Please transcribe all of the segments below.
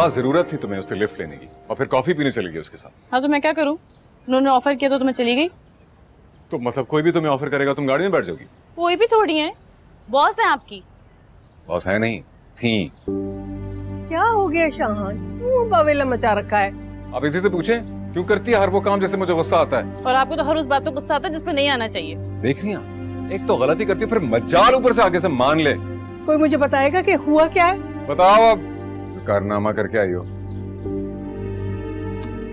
पास जरूरत थी तुम्हें उससे लिफ्ट लेने की और फिर कॉफी पीने चली गई उसके साथ। हाँ तो मैं क्या करूँ, उन्होंने ऑफर किया तो मैं चली गई। तो मतलब कोई भी तुम्हें ऑफर करेगा तुम गाड़ी में बैठ जाओगी? कोई भी थोड़ी है, बॉस है आपकी। बॉस है नहीं थी। क्या हो गया शाहान, क्यों बावेला मचा रखा है? आप इसी से पूछें क्यों करती है हर वो काम जैसे मुझे गुस्सा आता है। और आपको तो हर उस बात पे गुस्सा आता है जिस पे नहीं आना चाहिए। देख रही हैं, एक तो गलती करती है फिर मजाल ऊपर से आगे से मान ले। कोई मुझे बताएगा कि हुआ क्या है? बताओ अब, कारनामा करके आई हो।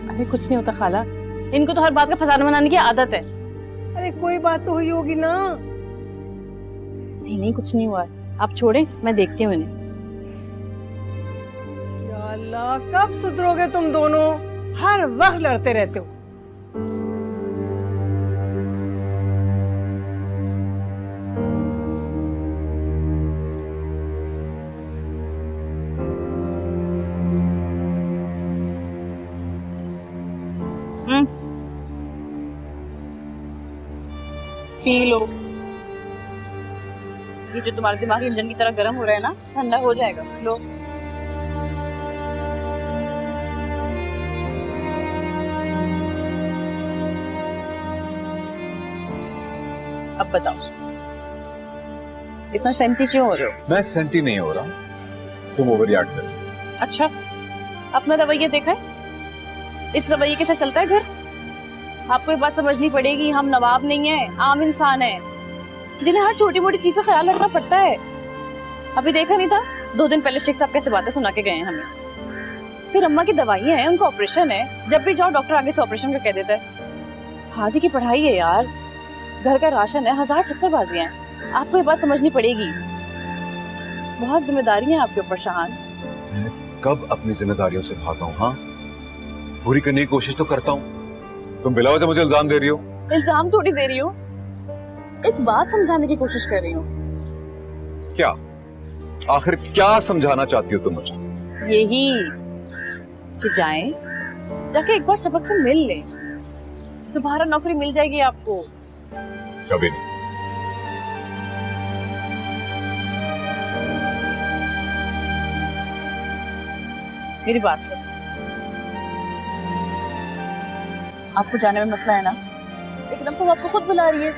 अरे कुछ नहीं होता खाला, इनको तो हर बात का फसाना बनाने की आदत है। अरे कोई बात तो हुई होगी ना। नहीं नहीं कुछ नहीं हुआ, आप छोड़े, मैं देखती हूँ इन्हें। या अल्लाह, कब सुधरोगे तुम दोनों? हर वक्त लड़ते रहते हो। पी लो, ये जो तुम्हारे दिमाग इंजन की तरह गर्म हो रहा है ना, ठंडा हो जाएगा। लो। अब बताओ, इतना सेंटी क्यों हो रहे हो? मैं सेंटी नहीं हो रहा, तुम ओवर रिएक्ट कर रही हो। अच्छा, अपना रवैया देखा है? इस रवैये के साथ चलता है घर? आपको ये बात समझनी पड़ेगी, हम नवाब नहीं है, आम इंसान है जिन्हें हर छोटी मोटी चीज से ख्याल रखना पड़ता है। अभी देखा नहीं था 2 दिन पहले शेख साहब कैसे बातें सुना के गए हैं हमें। फिर अम्मा की दवाइयां हैं, उनका ऑपरेशन है, जब भी जाओ डॉक्टर आगे से ऑपरेशन का कह देता है। हादी की पढ़ाई है यार, घर का राशन है, 1000 चक्करबाजियां हैं। आपको ये बात समझनी पड़ेगी, बहुत जिम्मेदारी है आपके ऊपर शाहान। कब अपनी जिम्मेदारियों से भागा हूँ? हाँ, पूरी करने की कोशिश तो करता हूँ। तुम बिला वजह मुझे इल्जाम दे रही हो। इल्जाम थोड़ी दे रही हो, एक बात समझाने की कोशिश कर रही हूँ। क्या? आखिर क्या समझाना चाहती हो तुम मुझे? यही कि जाएं, जाके एक बार शफक से मिल लें, दोबारा नौकरी मिल जाएगी आपको। कभी नहीं। मेरी बात सुन, आपको जाने में मसला है ना, एकदम तो आपको खुद बुला रही है।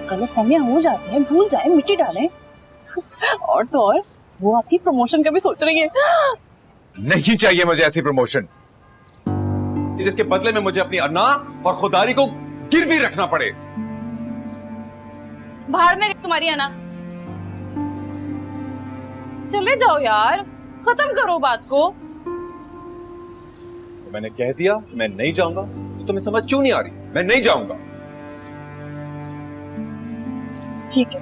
गलतफहमियां हो जाती हैं, भूल जाएं, मिट्टी डालें। और तो और वो आपकी प्रमोशन का भी सोच रही है। नहीं चाहिए मुझे ऐसी प्रमोशन जिसके बदले में मुझे अपनी अन्ना और खुदारी को गिरवी रखना पड़े। बाहर में तुम्हारी है ना, चले जाओ यार, खत्म करो बात को। तो मैंने कह दिया मैं नहीं जाऊंगा, तो तुम्हें समझ क्यों नहीं आ रही? मैं नहीं जाऊंगा। ठीक है,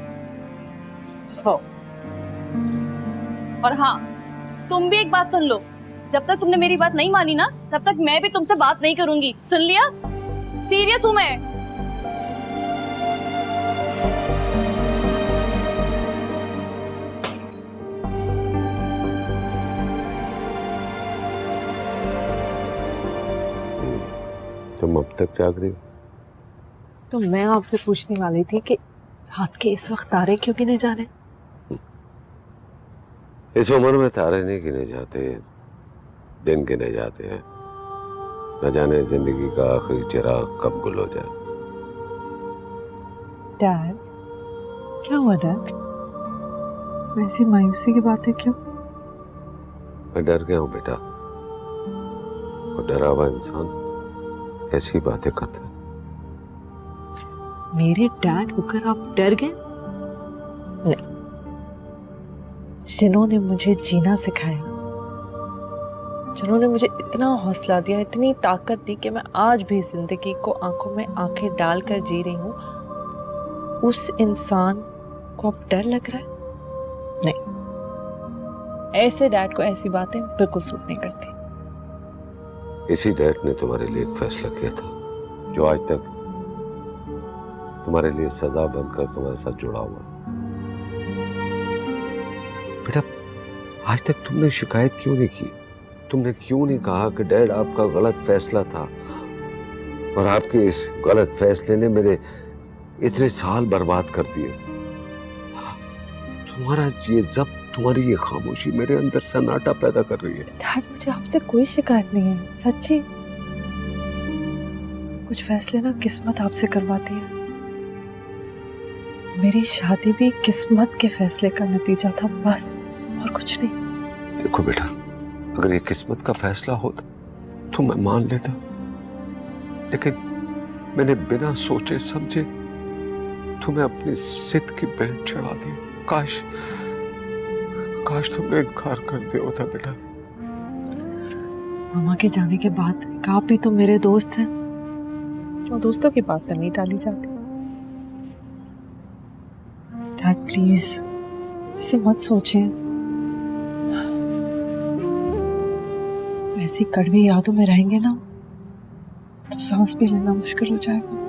और हाँ, तुम भी एक बात सुन लो, जब तक तुमने मेरी बात नहीं मानी ना, तब तक मैं भी तुमसे बात नहीं करूंगी, सुन लिया? सीरियस हूं मैं। तुम अब तक जाग रही हो? तो मैं आपसे पूछने वाली थी कि रात के इस वक्त तारे क्यों गिने जा रहे हैं? इस उम्र में तारे नहीं गिने जाते, दिन गिने जाते हैं। न जाने जिंदगी का आखिरी चिराग कब गुल हो जाए। डैड, क्या हुआ डैड? वैसी मायूसी की बातें क्यों? मैं डर गया हूं बेटा, और डरा हुआ इंसान ऐसी बातें करता है। मेरे डैड होकर आप डर गए? नहीं, जिन्होंने मुझे जीना सिखाया, जिन्होंने मुझे इतना हौसला दिया, इतनी ताकत दी कि मैं आज भी जिंदगी को आंखों में आंखें डालकर जी रही हूँ, उस इंसान को अब डर लग रहा है? नहीं, ऐसे डैड को ऐसी बातें बिल्कुल सूट नहीं करती। इसी डैड ने तुम्हारे लिए एक फैसला किया था जो आज तक तुम्हारे लिए सजा बनकर तुम्हारे साथ जुड़ा हुआ है। बेटा, आज तक तुमने शिकायत क्यों नहीं की? तुमने क्यों नहीं कहा कि डैड आपका गलत फैसला था और आपके इस गलत फैसले ने मेरे इतने साल बर्बाद कर दिए? तुम्हारा ये जब्त तुम्हारी ये खामोशी मेरे अंदर सन्नाटा पैदा कर रही है। डैड, मुझे आपसे कोई शिकायत नहीं है, सच्ची। कुछ फैसले ना किस्मत आपसे करवाती है। मेरी शादी भी किस्मत के फैसले का नतीजा था, बस, और कुछ नहीं। देखो बेटा, अगर ये किस्मत का फैसला होता तो मैं मान लेता, लेकिन मैंने बिना सोचे समझे तुम्हें अपनी जिद की बैंड चढ़ा दी। काश तुमने इनकार कर दिया होता बेटा। मामा के जाने के बाद आप भी तो मेरे दोस्त हैं, और दोस्तों की बात तो नहीं टाली जाती। डैड प्लीज ऐसे मत सोचें, ऐसी कड़वी यादों में रहेंगे ना तो सांस भी लेना मुश्किल हो जाएगा।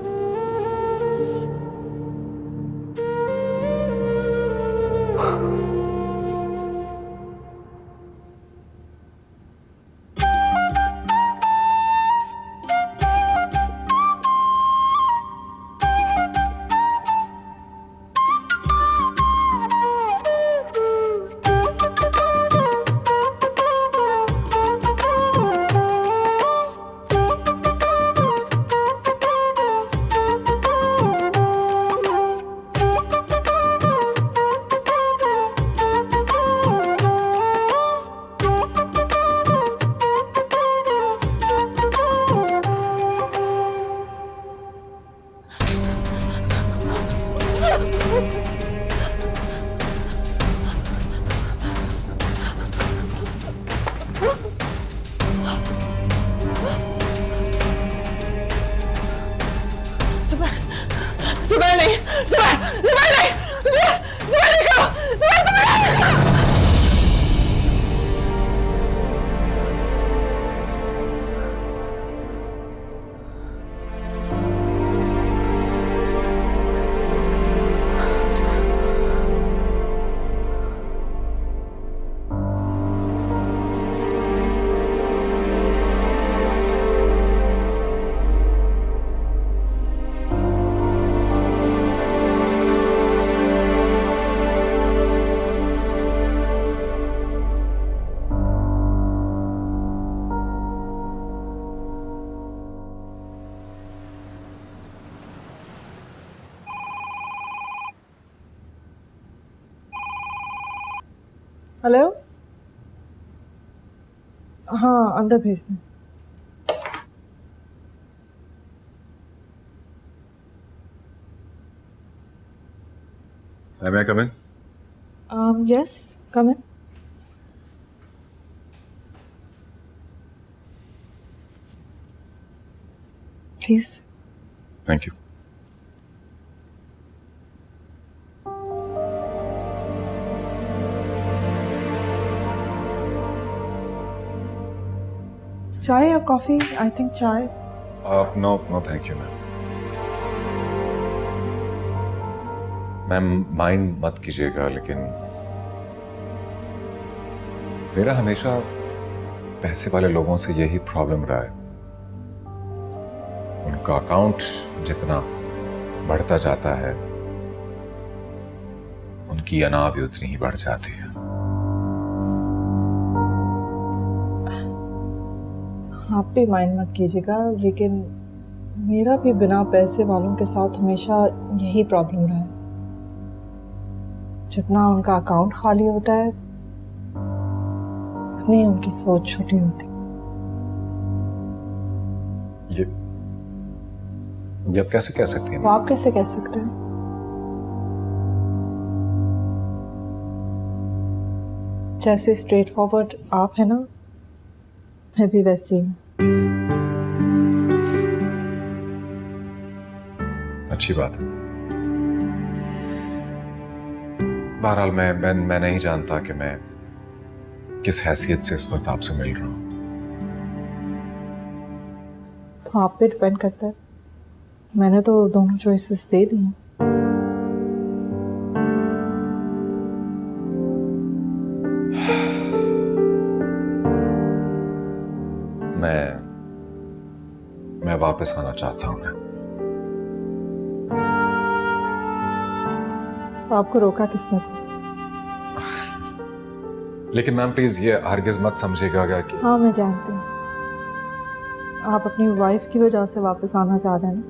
सुबह नहीं, सुबह नहीं, सुबह नहीं करो, सुबह नहीं। हेलो, हाँ अंदर भेज दें। May I come in? Yes, come in. Please. Thank you. चाय या कॉफी? आई थिंक चाय। No, thank you, ma'am. Ma'am mind मत कीजिएगा, लेकिन मेरा हमेशा पैसे वाले लोगों से यही प्रॉब्लम रहा है। उनका अकाउंट जितना बढ़ता जाता है, उनकी अना भी उतनी ही बढ़ जाती है। आप भी माइंड मत कीजिएगा, लेकिन मेरा भी बिना पैसे वालों के साथ हमेशा यही प्रॉब्लम रहा है। जितना उनका अकाउंट खाली होता है, उतनी उनकी सोच छोटी होती। ये आप कैसे कह सकती हैं? तो आप कैसे कह सकते हैं? जैसे स्ट्रेट फॉरवर्ड आप है ना, मैं भी वैसी हूँ। अच्छी बात है। बहरहाल मैं नहीं जानता कि मैं किस हैसियत से इस वक्त आपसे मिल रहा हूं। तो आप पे डिपेंड करता है। मैंने तो दोनों चॉइसेस दे दी हैं। मैं वापस आना चाहता हूं। तो आपको रोका किसने था? लेकिन मैम प्लीज ये हरगिज मत समझिएगा कि हाँ मैं जानती हूँ, आप अपनी वाइफ की वजह से वापस आना चाह रहे हैं ना।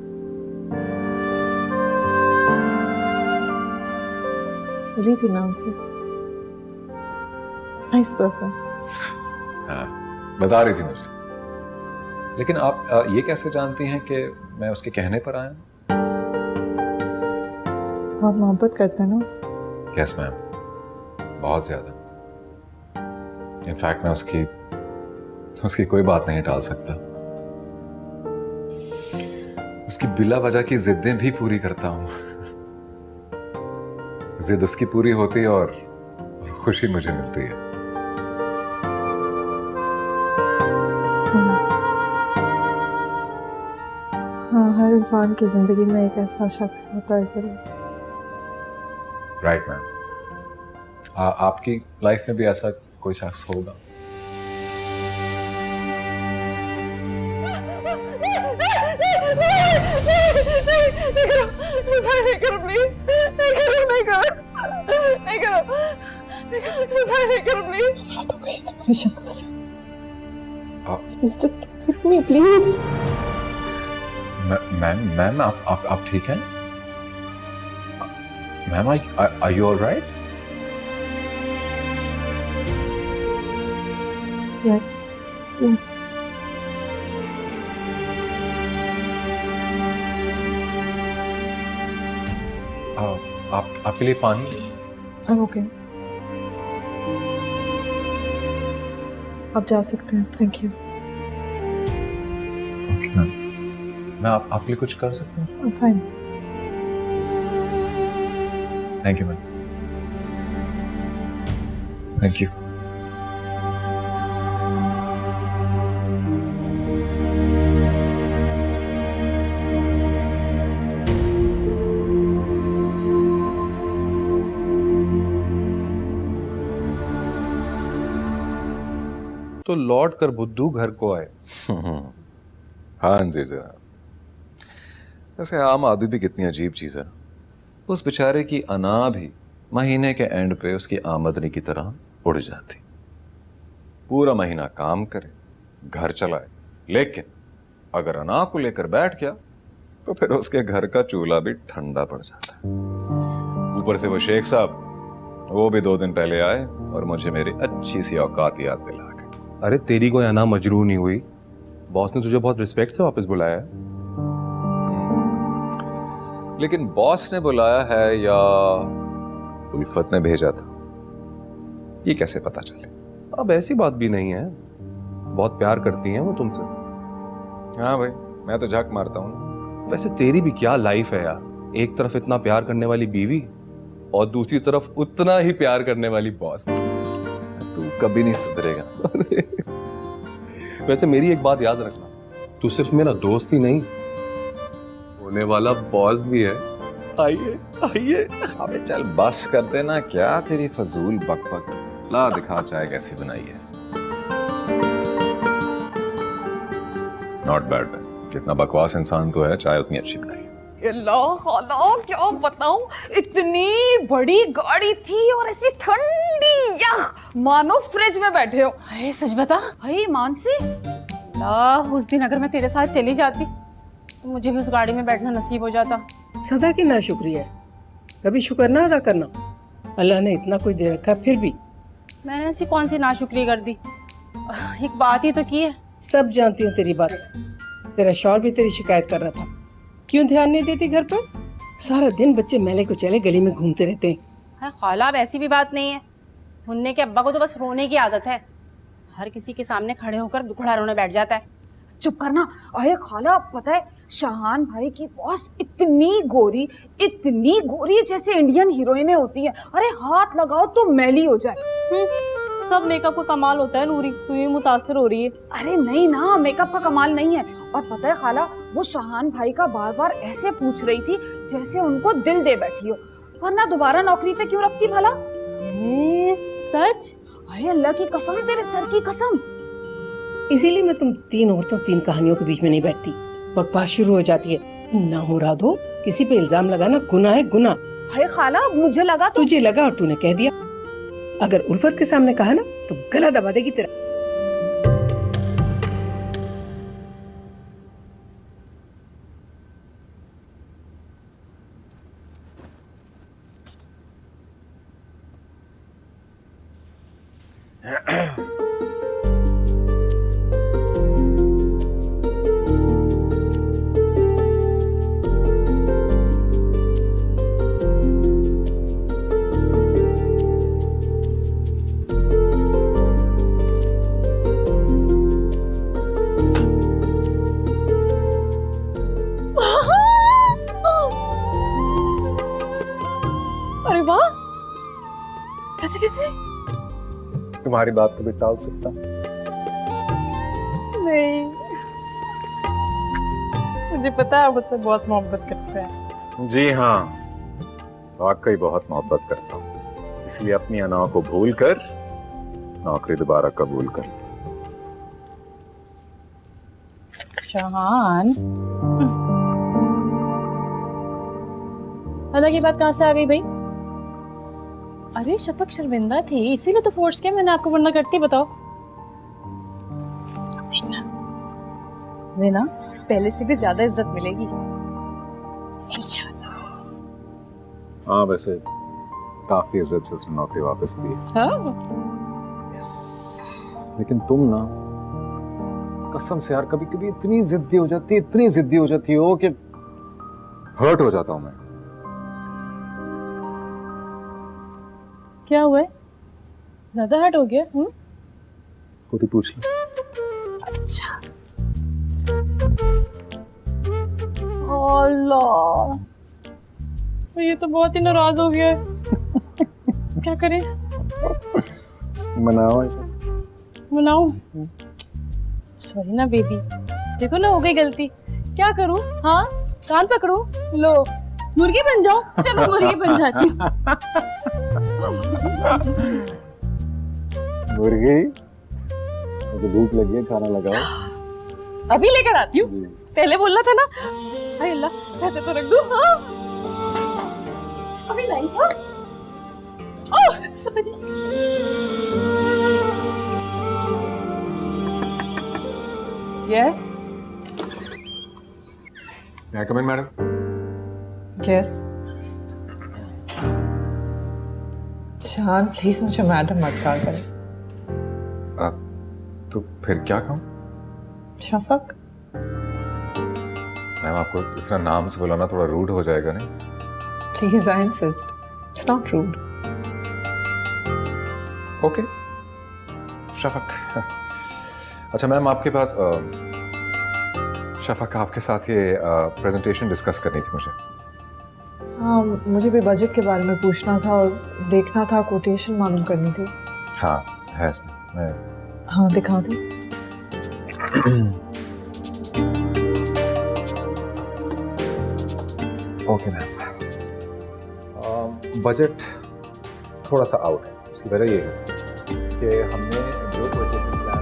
मिली थी ना उनसे, नाइस पर्सन। हाँ, बता रही थी मुझे। लेकिन आप ये कैसे जानती हैं कि मैं उसके कहने पर आया हूँ? बहुत मोहब्बत करते हैं ना उससे। यस मैम, बहुत ज्यादा। इनफैक्ट मैं उसकी कोई बात नहीं टाल सकता। उसकी बिला वजह की जिद्दें भी पूरी करता हूं। जिद उसकी पूरी होती है और खुशी मुझे मिलती है। हाँ, हर इंसान की जिंदगी में एक ऐसा शख्स होता है जरूर। राइट मैम, आपकी लाइफ में भी ऐसा कोई शख्स होगा? नहीं करो प्लीज, नहीं करो प्लीज। तो गई तुम्हारी शक्ल से। Please just hit me, please. Ma'am आप ठीक हैं? Ma'am are you all right? Yes, yes. आपके लिए पानी? I'm okay. आप जा सकते हैं, थैंक यू। ओके मैम, मैं आपके लिए कुछ कर सकता हूँ? I'm fine. Thank you ma'am, thank you. तो लौट कर बुद्धू घर को आए। हाँ जी जनाब। वैसे आम आदमी भी कितनी अजीब चीज है। उस बेचारे की अना भी महीने के एंड पे उसकी आमदनी की तरह उड़ जाती। पूरा महीना काम करे, घर चलाए, लेकिन अगर अना को लेकर बैठ गया तो फिर उसके घर का चूल्हा भी ठंडा पड़ जाता है। ऊपर से वो शेख साहब, वो भी 2 दिन पहले आए और मुझे मेरी अच्छी सी औकात याद दिला गए। अरे तेरी कोई अना मजरू नहीं हुई, बॉस ने तुझे बहुत रिस्पेक्ट से वापस बुलाया है। लेकिन बॉस ने बुलाया है या उल्फत ने भेजा था, ये कैसे पता चले? अब ऐसी बात भी नहीं है, बहुत प्यार करती हैं वो तुमसे। हाँ भाई, मैं तो झक मारता हूँ। वैसे तेरी भी क्या लाइफ है यार, एक तरफ इतना प्यार करने वाली बीवी और दूसरी तरफ उतना ही प्यार करने वाली बॉस। तू कभी नहीं सुधरेगा। वैसे मेरी एक बात याद रखना, तू सिर्फ मेरा दोस्त ही नहीं, होने वाला बॉस भी है। आइए आइए। अबे चल बस कर देना, क्या तेरी फजूल बकबक। ला दिखा चाय कैसी बनाई है। Not bad. वैसे कितना बकवास इंसान तो है, चाय उतनी अच्छी बनाई है। अल्लाह खाला, क्या बताऊं, इतनी बड़ी गाड़ी थी और ऐसी ठंडी, यख मानो फ्रिज में बैठे हो। हाय सच बता, हाय मानसी, अल्लाह उस दिन अगर मैं तेरे साथ चली जाती तो मुझे भी उस गाड़ी में बैठना नसीब हो जाता। सदा की ना शुक्रिया, कभी शुक्र ना अदा करना। अल्लाह ने इतना कुछ दे रखा, फिर भी मैंने ऐसी कौन सी नाशुक्री कर दी? एक बात ही तो की है। सब जानती हूँ तेरी बात। तेरा शौहर भी तेरी शिकायत कर रहा था, क्यों ध्यान नहीं देती घर पर? सारा दिन बच्चे मैले कुचले गली में घूमते रहते हैं। खाला, अब ऐसी भी बात नहीं है। मुन्ने के अब्बा को तो बस रोने की आदत है, हर किसी के सामने खड़े होकर दुखड़ा रोने बैठ जाता है। चुप करना। अरे खाला, पता है शाहान भाई की बॉस इतनी गोरी जैसे इंडियन हीरोइनें होती हैं। अरे हाथ लगाओ तो मैली हो जाए। सब मेकअप का कमाल होता है नूरी, तू ही मुतासिर हो रही है। अरे नहीं ना, मेकअप का कमाल नहीं है। और पता है खाला, वो शाहान भाई का बार बार ऐसे पूछ रही थी जैसे उनको दिल दे बैठी हो, वरना दोबारा नौकरी पे क्यों रखती भला? सच? अरे अल्लाह की कसम, तेरे सर की कसम। इसीलिए मैं तुम 3 औरतों 3 कहानियों के बीच में नहीं बैठती। बकवास शुरू हो जाती है। ना हो राधो, किसी पे इल्जाम लगाना गुनाह है, गुनाह। अरे खाला, मुझे लगा तो तुझे लगा और तूने कह दिया। अगर उल्फत के सामने कहा ना तो गला दबा देगी तेरा। अरे वाह, कैसे कैसे? तुम्हारी बात को भी टाल सकता? नहीं, मुझे पता है आप मुझसे बहुत मोहब्बत करते हैं। जी हाँ, वाकई बहुत मोहब्बत करता हूँ, इसलिए अपनी अना को भूल कर नौकरी दोबारा कबूल कर। शाहान, अदा की बात कहाँ से आ गई भाई? अरे शफक शर्मिंदा थी, इसीलिए तो फोर्स किया मैंने आपको, वरना करती। बताओ। अब देखना, वे ना पहले से भी ज्यादा इज्जत मिलेगी इंशाल्लाह। हाँ, वैसे काफी इज्जत से उसने नौकरी वापस दी है। हाँ? लेकिन तुम ना, कसम से यार, कभी कभी इतनी जिद्दी हो जाती हो कि हर्ट हो जाता हूं मैं। क्या हुआ है? ज्यादा हर्ट हो गया? खुद ही पूछ लो। अच्छा। अल्लाह, ये तो बहुत ही नाराज हो गया है। क्या करें? मनाओ ऐसे। मनाऊं? सॉरी ना बेबी, देखो ना हो गई गलती। क्या करूं? हाँ, कान पकड़ूं? लो, मुर्गी बन जाओ। चलो मुर्गी बन जाती हूँ। मुर्गी, मुझे भूख लगी है, खाना लगाओ। अभी लेकर आती हूँ। पहले बोलना था ना। हाय अल्लाह, पैसे तो रख दूं। हाँ, अभी लाई था। Oh sorry. यस मैं कम इन मैडम? यस। शान प्लीज मुझे मैडम मत कहा करें। तो फिर क्या कहूँ? शफक। मैम, आपको इस तरह नाम से बुलाना थोड़ा रूड हो जाएगा नहीं? Please I insist, it's not rude. Okay, Shafaq. अच्छा मैम, आपके पास शफक, आपके साथ ये प्रेजेंटेशन डिस्कस करनी थी मुझे। हाँ, मुझे भी बजट के बारे में पूछना था और देखना था, कोटेशन मालूम करनी थी। हाँ है इसमें, मैं हाँ दिखा दे। Okay ma'am. बजट थोड़ा सा आउट है। उसकी वजह ये है कि हमने जो परचेसेस प्लान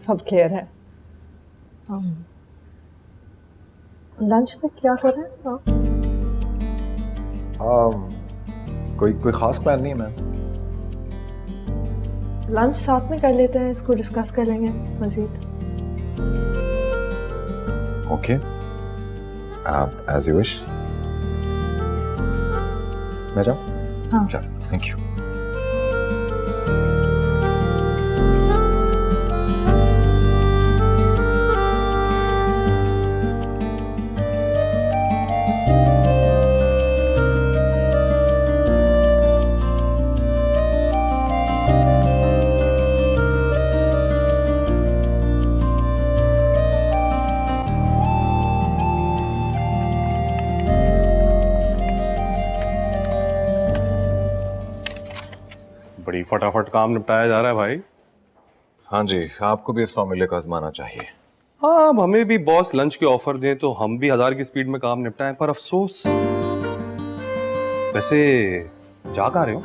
सब क्लियर है। लंच में क्या कर रहे हैं आप? कोई खास प्लान नहीं है मैम। लंच साथ में कर लेते हैं, इसको डिस्कस कर लेंगे Majeed. Okay, as you wish. मैं जाऊँ? हाँ। चलो, थैंक यू। बड़ी फटाफट काम निपटाया जा रहा है भाई। हाँ जी, आपको भी इस फॉर्मूले को आजमाना चाहिए। हाँ, अब हमें भी बॉस लंच के ऑफर दें तो हम भी 1000 की स्पीड में काम निपटाएं, पर अफसोस। वैसे जा कहाँ रहे हो?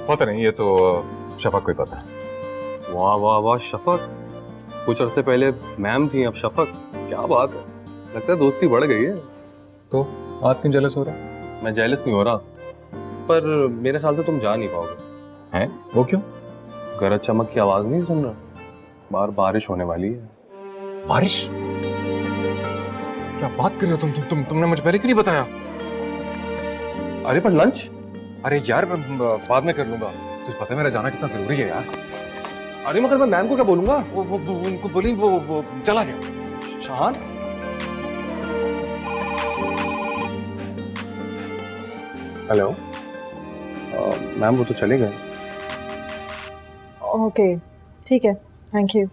पता नहीं, ये तो शफक को ही पता है। वाह वाह वाह, शफक। कुछ अरसे पहले मैम थी, अब शफक। क्या बात है, लगता है दोस्ती बढ़ गई है। तो आप क्यों जेलस हो रहे हैं? मैं जेलस नहीं हो रहा, पर मेरे ख्याल से तुम जा नहीं पाओगे। हैं? वो क्यों? गरज चमक की आवाज नहीं सुन रहा? बाहर बारिश होने वाली है। बारिश? क्या बात कर रहे हो तुमने मुझे पहले क्यों नहीं बताया? अरे पर लंच? अरे यार, मैं बाद में कर लूंगा। तुझे पता है मेरा जाना कितना जरूरी है यार। अरे मगर मैं मैम को क्या बोलूंगा? वो उनको बोली, वो चला गया। शान? हेलो मैम, वो तो चले गए। ओके, ठीक है, थैंक यू।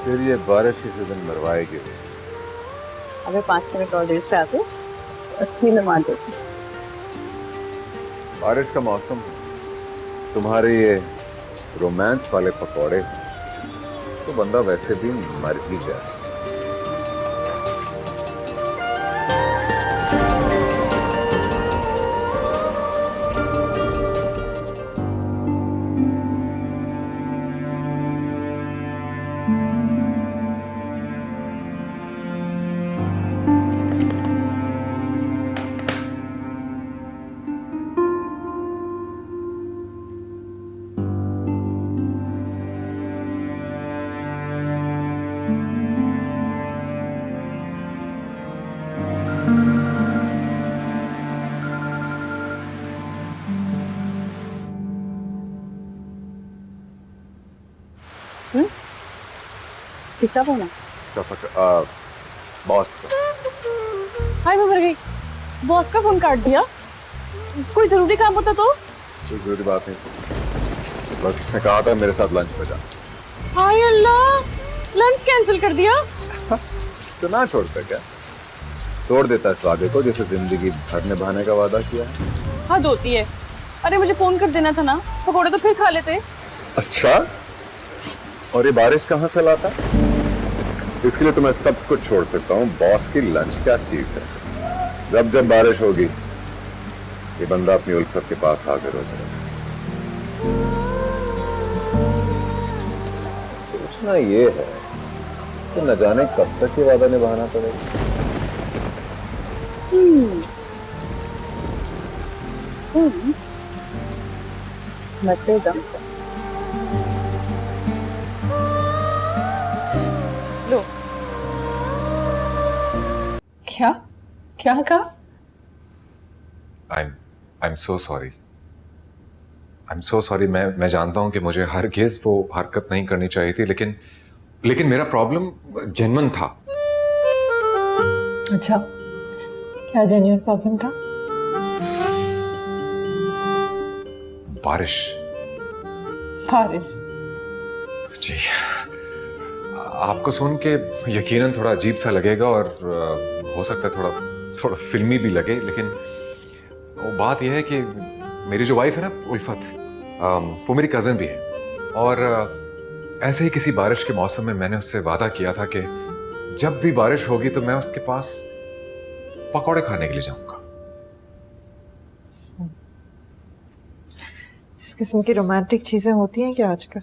फिर ये बारिश किसी दिन मरवाएगी। अबे 5 मिनट और देर से आते अच्छी में मान देती। बारिश का मौसम, तुम्हारे ये रोमांस वाले पकौड़े तो बंदा वैसे भी मर ही जाए। किसका फोन है? बॉस का। हाय, मैं मर गई। बॉस का फोन काट दिया? कोई जरूरी काम होता तो? कोई जरूरी बात नहीं, बस उसने कहा था मेरे साथ लंच पे जा। हाय अल्लाह, लंच कैंसिल कर दिया? तो ना छोड़ता क्या? तोड़ देता इस वादे को जैसे जिंदगी भर निभाने का वादा किया है। हद होती है। अरे मुझे फोन कर देना था ना, पकौड़े तो फिर खा लेते। अच्छा, और ये बारिश कहाँ से लाता? इसके लिए तो मैं सब कुछ छोड़ सकता हूँ। बॉस की लंच क्या चीज है? जब जब बारिश होगी ये बंदा अपनी उल्फत के पास हाजिर हो जाएगा। सोचना ये है कि न जाने कब तक ये वादा निभाना पड़ेगा। मरते दम तक। लो। क्या क्या कहा? I'm so sorry. I'm so sorry. मैं जानता हूं कि मुझे हरगिज़ वो हरकत नहीं करनी चाहिए थी, लेकिन मेरा प्रॉब्लम जेन्युइन था। अच्छा, क्या जेन्युइन प्रॉब्लम था? बारिश। बारिश? जी, आपको सुन के यकीनन थोड़ा अजीब सा लगेगा और हो सकता है थोड़ा फिल्मी भी लगे, लेकिन वो बात यह है कि मेरी जो वाइफ है ना उल्फत, वो मेरी कज़न भी है। और ऐसे ही किसी बारिश के मौसम में मैंने उससे वादा किया था कि जब भी बारिश होगी तो मैं उसके पास पकौड़े खाने के लिए जाऊंगा। इस किस्म की रोमांटिक चीजें होती हैं क्या आजकल?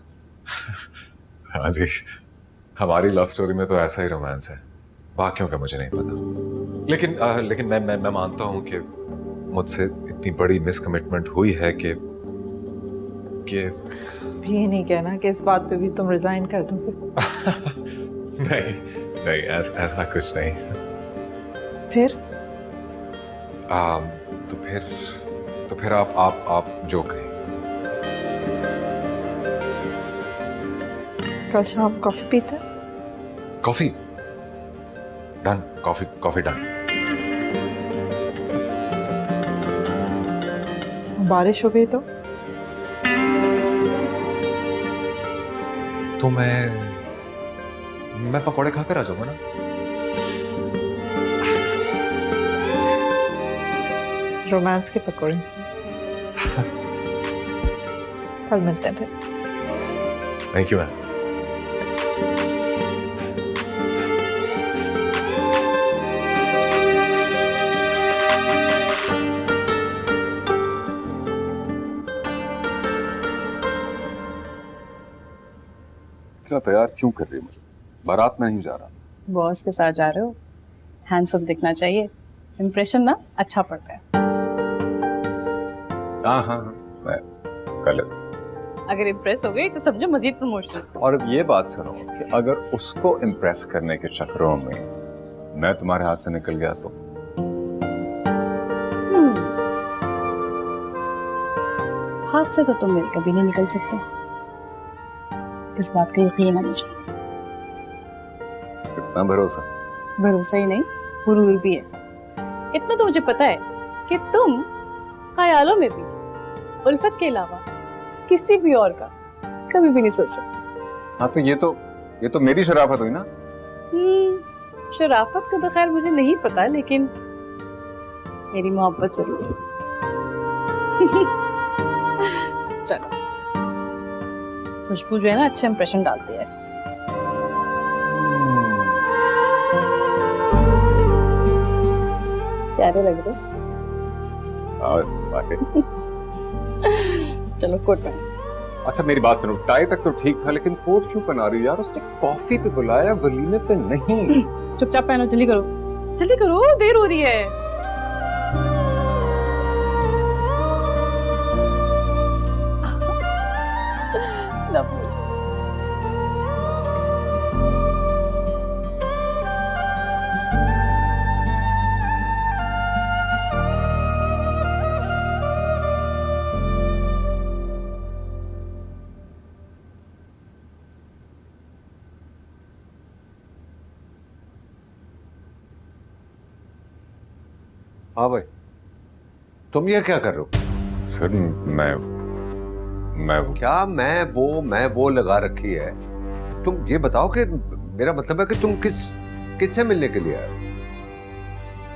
हाँ जी, हमारी लव स्टोरी में तो ऐसा ही रोमांस है, बाकियों का मुझे नहीं पता। लेकिन मैं मानता हूं कि मुझसे इतनी बड़ी मिसकमिटमेंट हुई है कि भी ये नहीं कहना कि इस बात पे भी तुम रिजाइन कर दोगे। नहीं, ऐसा कुछ नहीं। फिर तो फिर आप जो कहें। कल शाम कॉफी पीते हैं? Coffee done, coffee done. बारिश हो गई तो मैं पकौड़े खाकर आ जाऊंगा ना। रोमांस के पकौड़े। कल मिलते हैं फिर। Thank you ma'am. इतना तैयार क्यों कर रही है मुझे? बारात में नहीं जा रहा। बॉस के साथ जा रहे हो, हैंडसम दिखना चाहिए, इम्प्रेशन ना अच्छा पड़ता है। हाँ, मैं कर लेता। अगर इम्प्रेस हो गई तो समझो मजीद प्रमोशन। और अब ये बात सुनो कि अगर उसको इम्प्रेस करने के चक्करों में मैं तुम्हारे हाथ से निकल गया तो? हाथ से तो तुम मेरे कभी नहीं निकल सकते, इस बात का यकीन है मुझे। कितना भरोसा? भरोसा ही नहीं, गुरूर भी है। इतना तो मुझे पता है कि तुम ख्यालों में भी उल्फत के अलावा किसी भी और का कभी भी नहीं सोच सकते। हाँ, तो ये तो मेरी शराफत हुई ना। शराफत का तो खैर मुझे नहीं पता, लेकिन मेरी मोहब्बत जरूर है। चलो, खुशबू जो है ना अच्छे इंप्रेशन डालती है। प्यारे लग रहे हो। चलो कोट पहनो। अच्छा मेरी बात सुनो, टाई तक तो ठीक था, लेकिन कोट क्यों पहना रही हो यार? उसने कॉफी पे बुलाया, वलीमे पे नहीं। चुपचाप पहनो, जल्दी करो, जल्दी करो, देर हो रही है। हाँ भाई, तुम ये क्या कर रहे हो? सर मैं क्या मैं वो लगा रखी है? तुम ये बताओ कि मेरा मतलब है कि तुम किससे मिलने के लिए आए हो?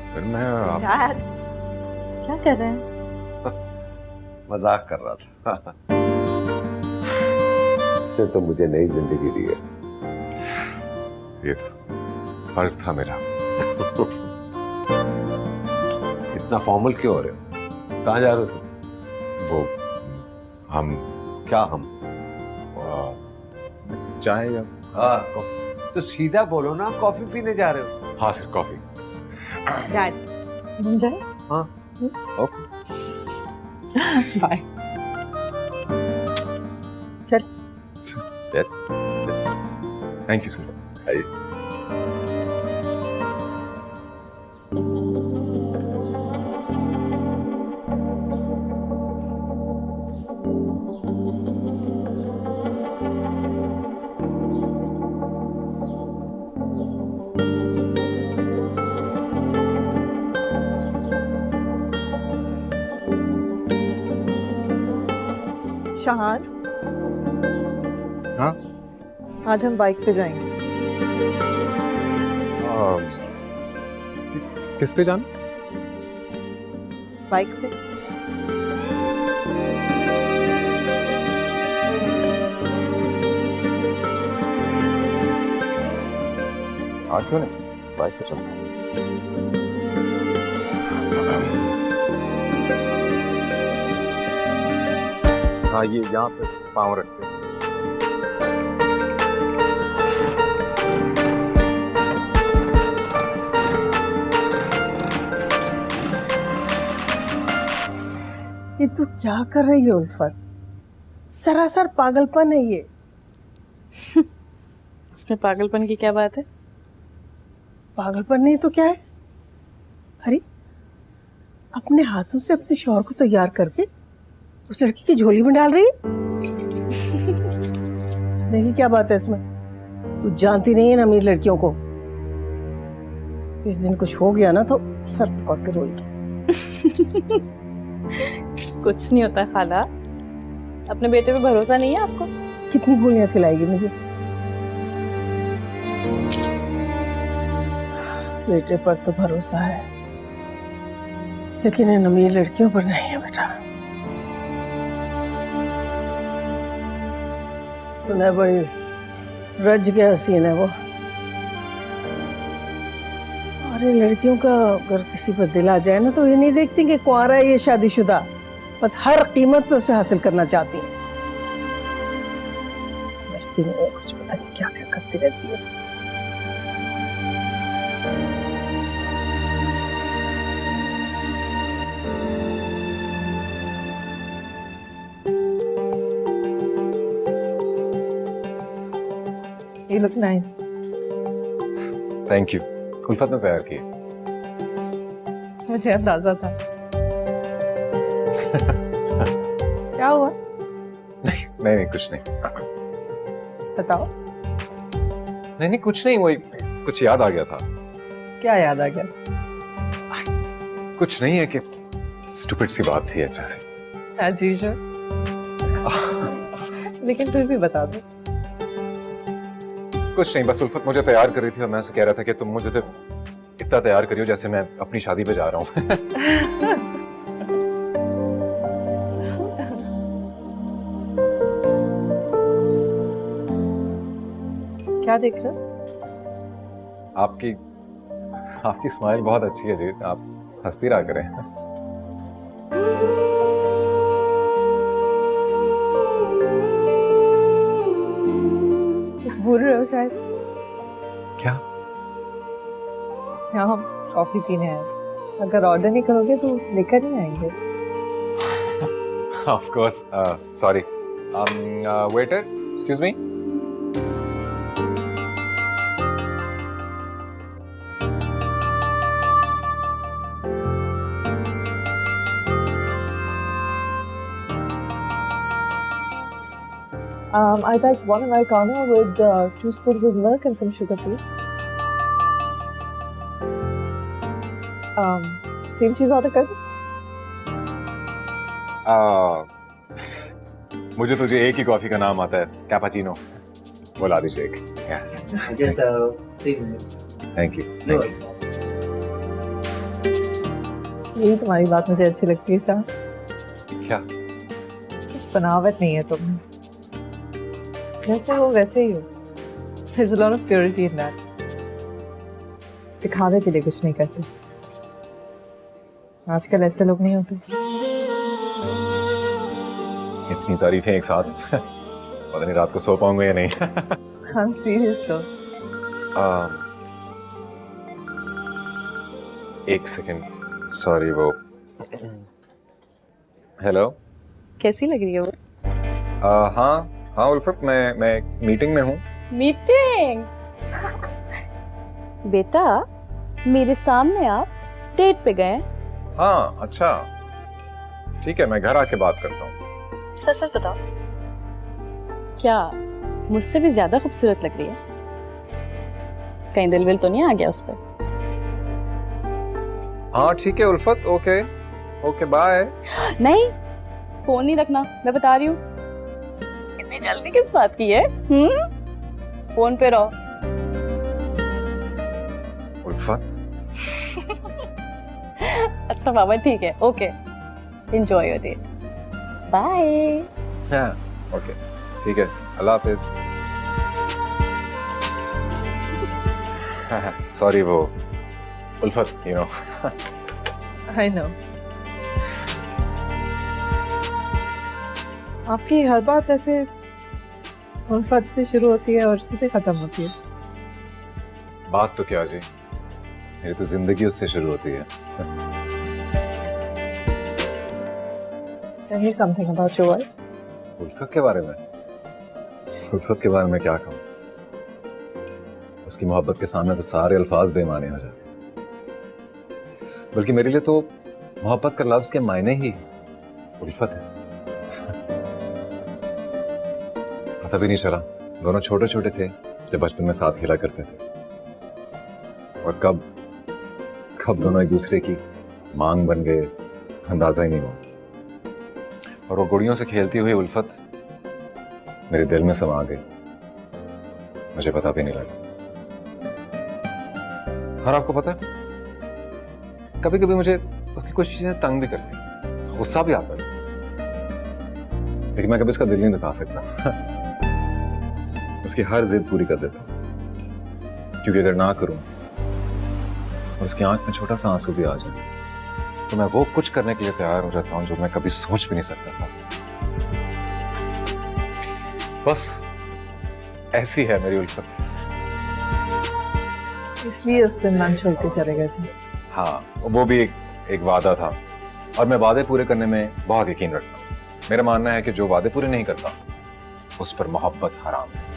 सर मैं डैड, क्या कर रहे हैं? मजाक कर रहा था। इससे तो मुझे नई जिंदगी दी है। ये तो फर्ज था मेरा। इतना फॉर्मल क्यों हो रहे हो? कहाँ जा रहे हो तुम? वो हम क्या हम? चाय या हाँ, तो सीधा बोलो ना, कॉफी पीने जा रहे हो? हाँ सर, कॉफी। डैड घूम जाए। हाँ, ओके। बाय। चल। Yes, thank you sir. Shahan, हाँ, आज हम बाइक पे जाएंगे। किस पे जाना? बाइक पे। आज क्यों नहीं? बाइक पे चलते हैं। हाँ ये यहाँ पे पाँव रखते हैं। ये तू क्या कर रही है उल्फत? सरासर पागलपन है ये। इसमें पागलपन की क्या बात है? पागलपन नहीं तो क्या है? अरे अपने हाथों से अपने शौहर को तैयार करके उस लड़की की झोली में डाल रही है। देखिए क्या बात है इसमें? तू जानती नहीं है ना अमीर लड़कियों को, इस दिन कुछ हो गया ना तो सर पकड़ के रोएगी। कुछ नहीं होता खाला, अपने बेटे पे भरोसा नहीं है आपको? कितनी गोलियां खिलाएगी मुझे? बेटे पर तो भरोसा है, लेकिन इन अमीर लड़कियों पर नहीं है बेटा। सुना बड़ी रज के हसीन है वो। और इन लड़कियों का अगर किसी पर दिल आ जाए ना तो ये नहीं देखती कि कुंवारा है ये शादीशुदा, बस हर कीमत पे उसे हासिल करना चाहती है। समझती नहीं है कुछ, पता नहीं क्या क्या करती रहती है। You look nice. Thank you. उल्फत ने प्यार किया। मुझे अंदाजा था। क्या हुआ? नहीं कुछ नहीं। बताओ। नहीं कुछ नहीं, वही कुछ याद आ गया था। क्या याद आ गया? कुछ नहीं है कि स्टूपिड सी बात थी ऐसी। As usual. लेकिन फिर भी बता दो। कुछ नहीं, बस उल्फत मुझे तैयार कर रही थी और मैं उसे कह रहा था कि तुम मुझे तो इतना तैयार करियो जैसे मैं अपनी शादी पे जा रहा हूँ। क्या देख रहे हो? आपकी स्माइल बहुत अच्छी है जी, आप हंसती रहा करें। भूल रहे हो शायद। क्या? यहाँ हम कॉफी पीने आए, अगर ऑर्डर नहीं करोगे तो लेकर नहीं आएंगे। Of course, sorry. Waiter, excuse me. I'd like one Americano with 2 spoons of milk and some sugar, please. Same cheese order कर दूं? मुझे तुझे एक ही कॉफी का नाम आता है, कैपाचिनो। वो ला दीजिए एक। Yes. Just 3 minutes. Thank you. No. यही तुम्हारी बात मुझे अच्छी लगती है शाह। क्या? कुछ बनावट नहीं है तुम में। जैसे हो वैसे ही हो। There's a lot of purity in that. दिखावे के लिए कुछ नहीं करते। आजकल ऐसे लोग नहीं होते। इतनी तारीफें एक साथ, पता नहीं रात को सो पाऊंगा या नहीं। I'm serious though. एक सेकंड, सॉरी वो। हेलो। कैसी लग रही है वो? हाँ उल्फत, मैं एक मीटिंग में हूँ। मीटिंग? बेटा मेरे सामने आप डेट पे गए? हाँ अच्छा, ठीक है, मैं घर आके बात करता हूँ। सच सच बताओ, क्या मुझसे भी ज्यादा खूबसूरत लग रही है? कहीं दिल विल तो नहीं आ गया उस पर? हाँ ठीक है उल्फत, ओके ओके बाय। नहीं, फोन नहीं रखना, मैं बता रही हूँ। इतनी जल्दी किस बात की है? फोन पे रहो। उल्फत। अच्छा बाबा ठीक है, okay, enjoy your date, bye. हाँ ओके ठीक है, अल्लाह हाफिज। सॉरी वो उल्फत, यू नो। I know. आपकी हर बात वैसे उल्फत से शुरू होती है और सीधे खत्म होती है। बात तो क्या जी, मेरी तो जिंदगी उससे शुरू होती है। Tell me something about your wife. उल्फत के बारे में? उल्फत के बारे में क्या कहूँ? उसकी मोहब्बत के सामने तो सारे अल्फाज बेमाने हो जाते। बल्कि मेरे लिए तो मोहब्बत का लफ्ज के मायने ही उल्फत है। पता भी नहीं चला, दोनों छोटे छोटे थे जब बचपन में साथ खेला करते थे, और कब कब दोनों एक दूसरे की मांग बन गए, अंदाजा ही नहीं हुआ। और वो गुड़ियों से खेलती हुई उल्फत मेरे दिल में समा गई, मुझे पता भी नहीं लगा। और आपको पता है, कभी कभी मुझे उसकी कुछ चीजें तंग भी करती, गुस्सा भी आता है, लेकिन मैं कभी उसका दिल नहीं दुखा सकता। उसकी हर जिद पूरी कर देता हूं, क्योंकि अगर ना करूं और उसकी आंख में छोटा सा आंसू भी आ जाए तो मैं वो कुछ करने के लिए तैयार हो जाता हूं जो मैं कभी सोच भी नहीं सकता था। बस ऐसी है मेरी उल्फत। इसलिए उस दिन लंच छोड़ के चले गए थे। हाँ, वो भी एक वादा था, और मैं वादे पूरे करने में बहुत यकीन रखता हूँ। मेरा मानना है कि जो वादे पूरे नहीं करता उस पर मोहब्बत हराम है।